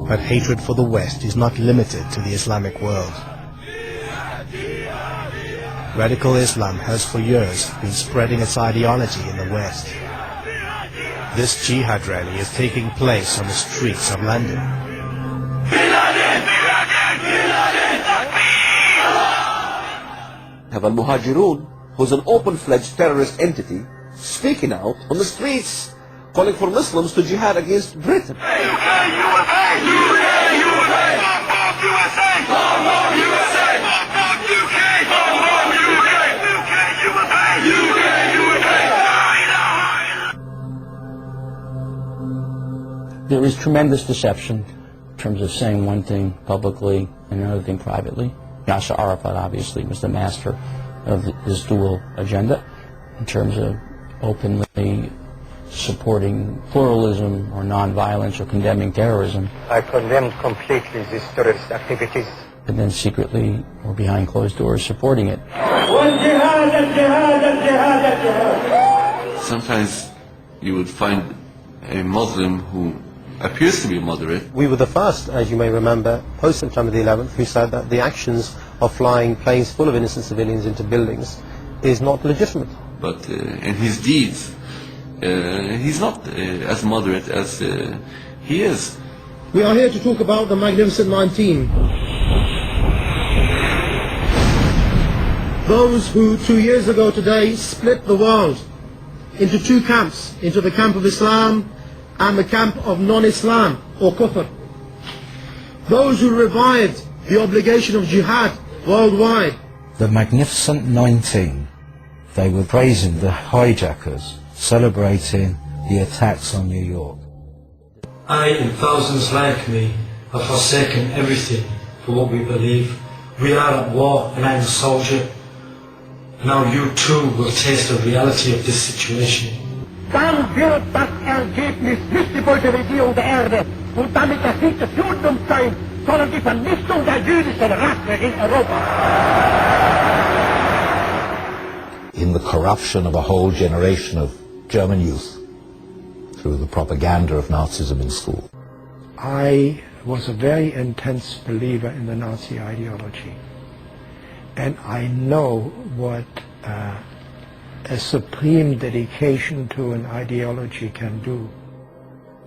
But hatred for the West is not limited to the Islamic world. Radical Islam has for years been spreading its ideology in the West. This jihad rally is taking place on the streets of London. Have al-Muhajirun, who's an open-fledged terrorist entity, speaking out on the streets, calling for Muslims to jihad against Britain. There is tremendous deception in terms of saying one thing publicly and another thing privately. Yasser Arafat obviously was the master of this dual agenda in terms of openly supporting pluralism or nonviolence or condemning terrorism. I condemn completely these terrorist activities. And then secretly or behind closed doors supporting it. Sometimes you would find a Muslim who appears to be moderate. We were the first, as you may remember, post-September the 11th, who said that the actions of flying planes full of innocent civilians into buildings is not legitimate. But in his deeds, he's not as moderate as he is. We are here to talk about the Magnificent 19. Those who 2 years ago today split the world into two camps, into the camp of Islam and the camp of non-Islam or Kufr. Those who revived the obligation of jihad worldwide. The Magnificent 19, they were praising the hijackers, celebrating the attacks on New York. I and thousands like me have forsaken everything for what we believe. We are at war and I'm a soldier. Now you too will taste the reality of this situation. Dann wird das Ergebnis nicht die Bolschewisierung der Erde und damit das nicht das Judentum sein, sondern die Vernichtung der jüdischen Rasse in Europa. In the corruption of a whole generation of German youth through the propaganda of Nazism in school. I was a very intense believer in the Nazi ideology. And I know what a supreme dedication to an ideology can do.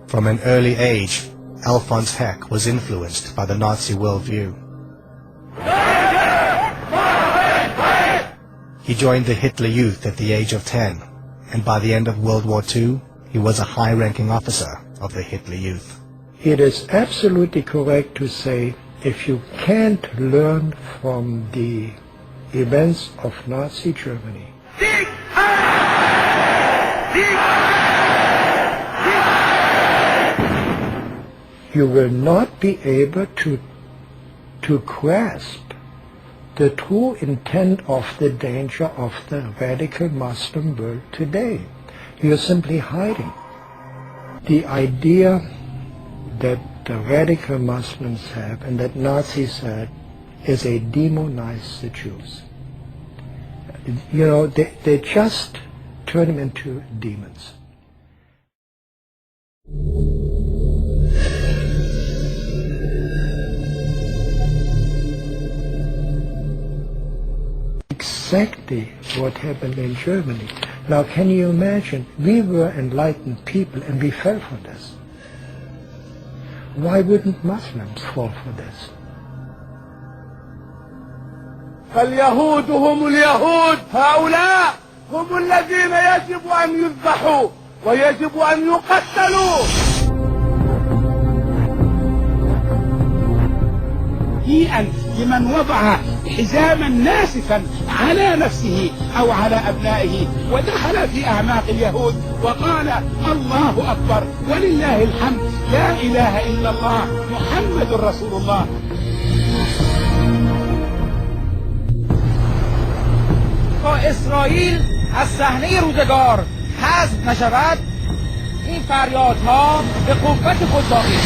From an early age, Alphonse Heck was influenced by the Nazi worldview. He joined the Hitler Youth at the age of 10, and by the end of World War II, he was a high-ranking officer of the Hitler Youth. It is absolutely correct to say, if you can't learn from the events of Nazi Germany, you will not be able to grasp the true intent of the danger of the radical Muslim world today. You are simply hiding. The idea that the radical Muslims have and that Nazis had is a demonize the Jews. You know, they just turn them into demons. Exactly what happened in Germany. Now, can you imagine? We were enlightened people and we fell for this. Why wouldn't Muslims fall for this? فاليهود هم اليهود هؤلاء هم الذين يجب أن يذبحوا ويجب أن يقتلوا. هيئا لمن وضع حزاما ناسفا على نفسه أو على أبنائه ودخل في أعماق اليهود وقال الله أكبر ولله الحمد لا إله إلا الله محمد رسول الله. تا اسرائیل از صحنه روزگار حذف نشود این فریادها به قوت خود باقی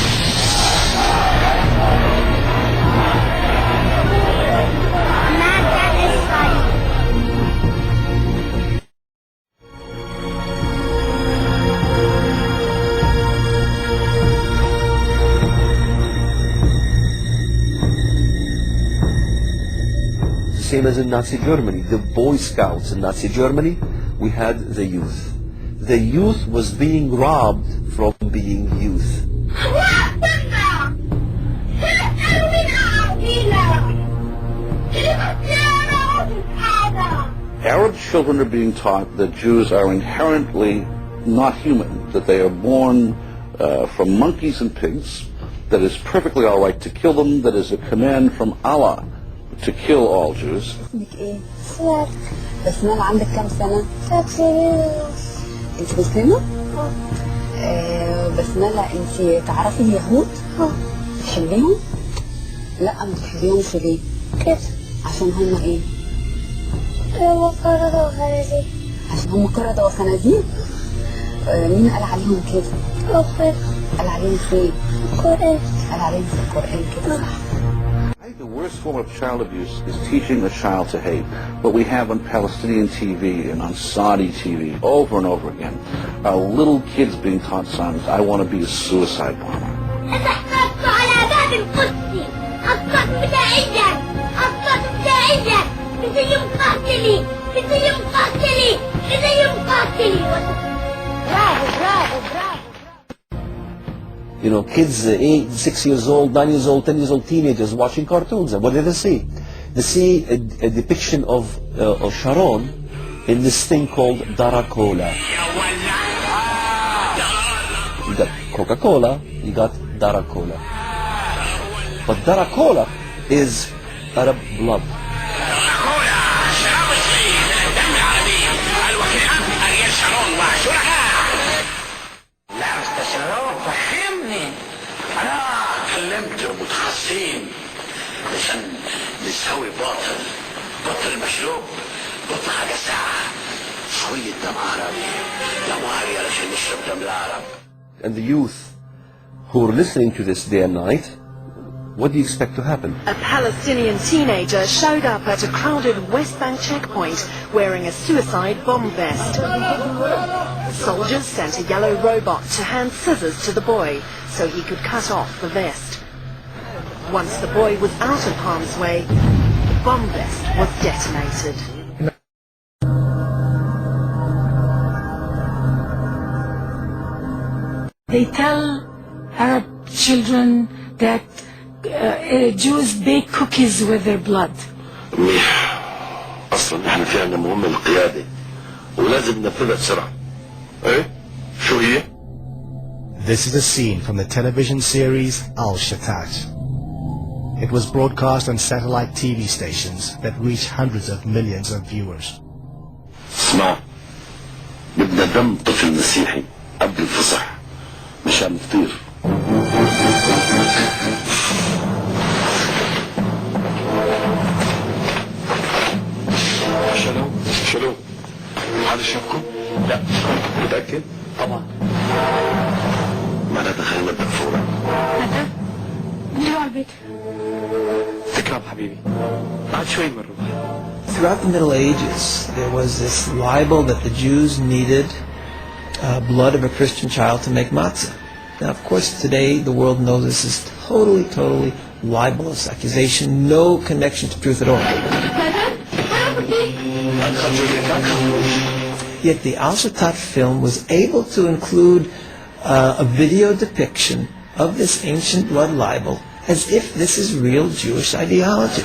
same as in Nazi Germany. The Boy Scouts in Nazi Germany, we had the youth. The youth was being robbed from being youth. Arab children are being taught that Jews are inherently not human, that they are born from monkeys and pigs, that it's perfectly all right to kill them, that is a command from Allah to kill all Jews. اسمك ايه؟ سواد. بسملة عندك كم سنة؟ 3 سنين ونص. انت مسلمة؟ بسملة انت تعرفي اليهود؟ تحبيهم؟ لا ما تحبيهمش ليه؟ كده. عشان هم ايه؟ هم قردة وخنازير. عشان هم قردة وخنازير؟ مين قال عليهم كده؟ ربنا. قال عليهم فين؟ القرآن. قال عليهم في القرآن كده صح. The worst form of child abuse is teaching a child to hate. What we have on Palestinian TV and on Saudi TV over and over again are little kids being taught signs, I want to be a suicide bomber. You know, kids 8, 6 years old, 9 years old, 10 years old teenagers watching cartoons. And what do they see? They see a depiction of Sharon in this thing called Daracola. You got Coca-Cola, you got Daracola. But Daracola is Arab blood. And the youth who are listening to this day and night, what do you expect to happen? A Palestinian teenager showed up at a crowded West Bank checkpoint wearing a suicide bomb vest. Soldiers sent a yellow robot to hand scissors to the boy so he could cut off the vest. Once the boy was out of harm's way, the bomb vest was detonated. They tell Arab children that Jews bake cookies with their blood. اصلا احنا في عندنا مهمه القياده ولازم ننفذها بسرعه. ايه؟ شو هي؟ This is a scene from the television series Al-Shatat. It was broadcast on satellite TV stations that reach hundreds of millions of viewers. اسمع، بدنا دم طفل مسيحي قبل الفصح مشان نفطير. شلو؟ هذا شكو؟ لا. متأكد؟ طبعا. معناتها خلينا نبدأ فورا. نروح على البيت. تكرم حبيبي. بعد شوي بنروح. Throughout the Middle Ages, there was this libel that the Jews needed blood of a Christian child to make matzah. Now, of course, today the world knows this is totally libelous accusation, no connection to truth at all. Yet the Al-Shatat film was able to include a video depiction of this ancient blood libel as if this is real Jewish ideology.